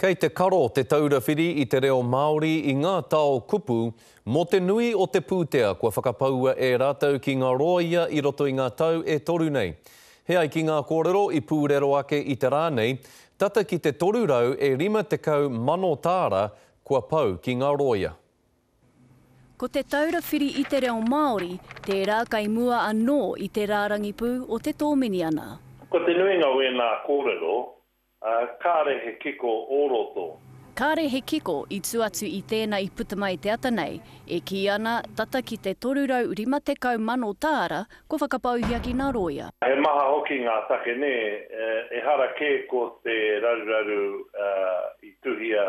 Kei te karo te taurawhiri i te reo Māori i ngā tao kupu, mo te nui o te pūtea kua whakapaua e rātau ki ngā roia i roto i ngā tau e toru nei. Heai ki ngā kōrero i pūrero ake i te rānei, tata ki te toru rau e 50,000 tāra kua pau ki ngā roia. Ko te taurawhiri i te reo Māori, tērā kai mua anō i te rārangi pū o te tōmini ana. Ko te nuinga wena kōrero, kāre he kiko ōroto. Kāre he kiko i tuatu i tēnā i putamai te atanei, e ki ana tata ki te torurau 50,000 tāra ko whakapauhia ki ngā roia. He maha hoki ngā take ne, e hara kē ko te raruraru i tuhia,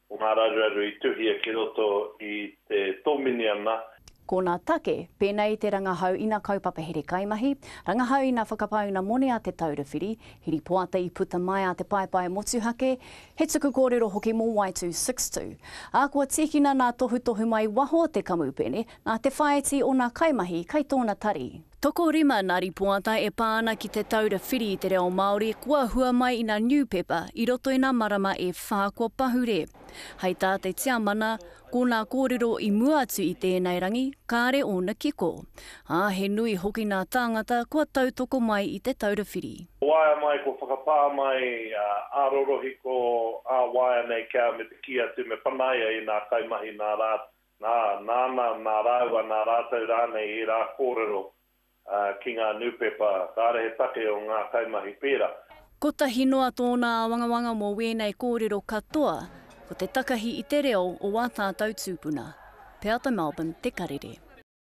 o ngā raruraru i tuhia ki roto i te tōmini ana. Ko ngā take, pēnei te rangahau ina kaupapa here kaimahi, rangahau ina whakapauna mone a te taurawhiri, hiri poata i puta mai a te paepae motuhake, he tuku kōrero hoki mō Y262. A kua tikina nā tohu mai waho te kamupene, nā te whaeti o ngā kaimahi kai tōna tari. Toko rima nā ripoata e pāna ki te taurawhiri i te reo Māori kua hua mai i ngā newspaper i roto i ngā marama e whākua pahure. Hei tā te tiamana, ko ngā kōrero i mua atu i tēnei rangi, kāre o na kiko. He nui hoki ngā tāngata kua tautoko mai i te taurawhiri. Waia mai ko whakapā mai, ārorohi ko waia nei kia me te kia tu me panaia i ngā kaimahi nā rāua nā rātau rānei i rā kōrero. Ki ngā newspaper, kāre he take o ngā kaimahi pēra. Ko tahi noa tōna wangawanga mō wēnei kōrero katoa, ko te takahi i te reo o wā tātou tūpuna. Pe ata Melbourne, te karere.